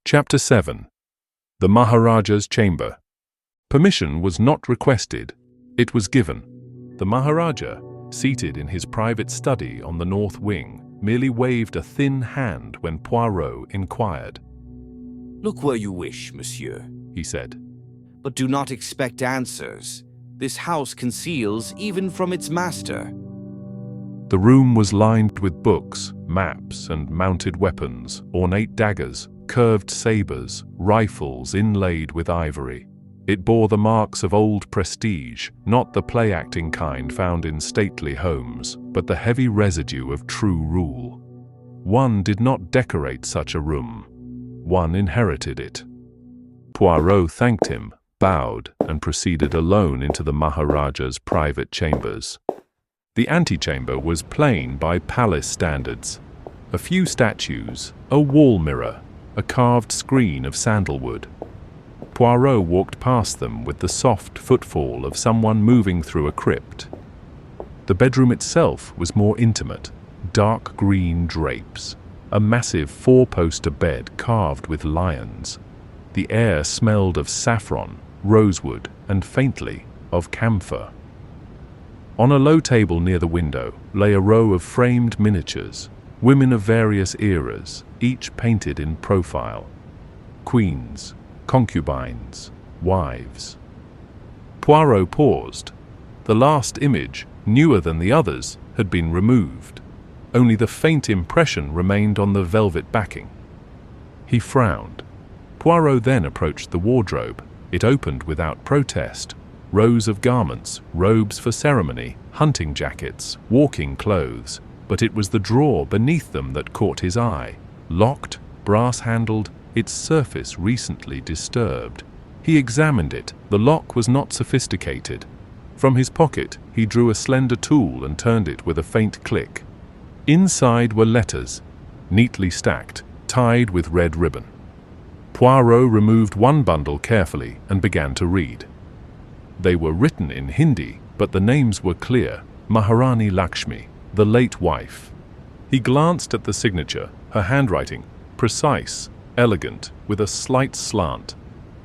Chapter 7. The Maharaja's Chamber. Permission was not requested, it was given. The Maharaja, seated in his private study on the north wing, merely waved a thin hand when Poirot inquired. "Look where you wish, monsieur," he said. "but do not expect answers. This house conceals even from its master." The room was lined with books, maps, and mounted weapons, ornate daggers, curved sabers, rifles inlaid with ivory. It bore the marks of old prestige, not the play-acting kind found in stately homes, but the heavy residue of true rule. One did not decorate such a room. One inherited it. Poirot thanked him, bowed, and proceeded alone into the Maharaja's private chambers. The antechamber was plain by palace standards. A few statues, a wall mirror, a carved screen of sandalwood. Poirot walked past them with the soft footfall of someone moving through a crypt. The bedroom itself was more intimate, dark green drapes, a massive four-poster bed carved with lions. The air smelled of saffron, rosewood, and faintly of camphor. On a low table near the window lay a row of framed miniatures, women of various eras, each painted in profile. Queens, concubines, wives. Poirot paused. The last image, newer than the others, had been removed. Only the faint impression remained on the velvet backing. He frowned. Poirot then approached the wardrobe. It opened without protest. Rows of garments, robes for ceremony, hunting jackets, walking clothes, but it was the drawer beneath them that caught his eye. Locked, brass-handled, its surface recently disturbed. He examined it. The lock was not sophisticated. From his pocket, he drew a slender tool and turned it with a faint click. Inside were letters, neatly stacked, tied with red ribbon. Poirot removed one bundle carefully and began to read. They were written in Hindi, but the names were clear. Maharani Lakshmi, the late wife. He glanced at the signature, her handwriting, precise, elegant, with a slight slant.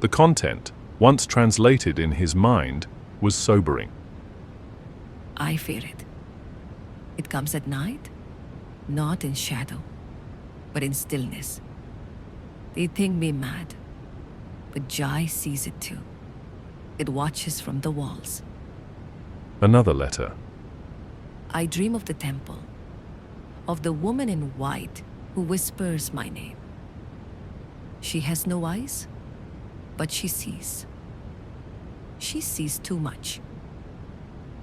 The content, once translated in his mind, was sobering. "I fear it. It comes at night, not in shadow, but in stillness. They think me mad, but Jai sees it too. It watches from the walls. Another letter. I dream of the temple, of the woman in white who whispers my name. She has no eyes, but she sees. She sees too much."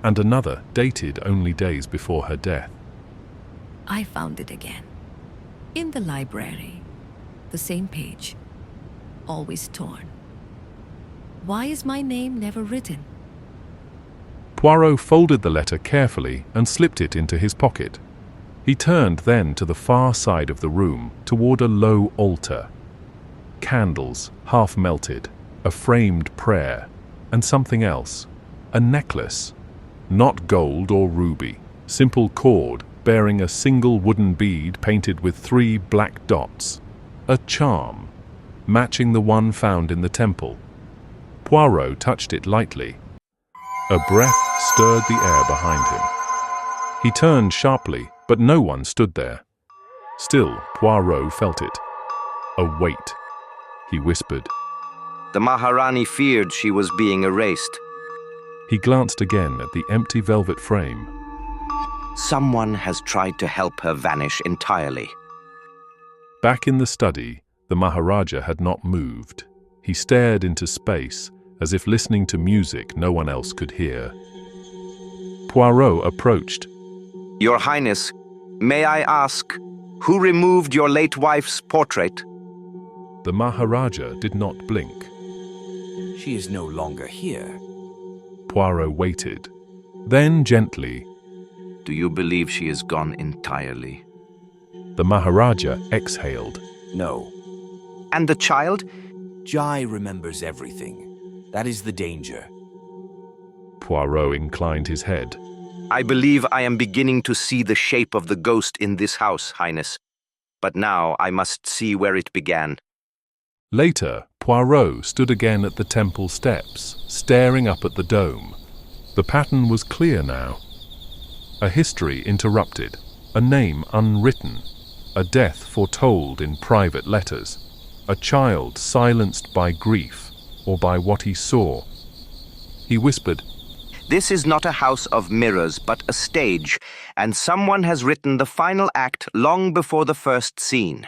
And another, dated only days before her death. I found it again. In the library, the same page, always torn. Why is my name never written? Poirot folded the letter carefully and slipped it into his pocket. He turned then to the far side of the room, toward a low altar. Candles, half melted, a framed prayer, and something else. A necklace. Not gold or ruby. Simple cord bearing a single wooden bead painted with 3 black dots. A charm, matching the one found in the temple. Poirot touched it lightly. A breath stirred the air behind him. He turned sharply, but no one stood there. Still, Poirot felt it. A weight, he whispered. The Maharani feared she was being erased. He glanced again at the empty velvet frame. Someone has tried to help her vanish entirely. Back in the study, the Maharaja had not moved. He stared into space, as if listening to music no one else could hear. Poirot approached. Your Highness, may I ask, who removed your late wife's portrait? The Maharaja did not blink. She is no longer here. Poirot waited. Then gently, Do you believe she is gone entirely? the Maharaja exhaled. No. And the child? Jai remembers everything. That is the danger. Poirot inclined his head. I believe I am beginning to see the shape of the ghost in this house, Highness. But now I must see where it began. Later, Poirot stood again at the temple steps, staring up at the dome. The pattern was clear now. A history interrupted, a name unwritten, a death foretold in private letters, a child silenced by grief or by what he saw. He whispered, This is not a house of mirrors, but a stage, and someone has written the final act long before the first scene.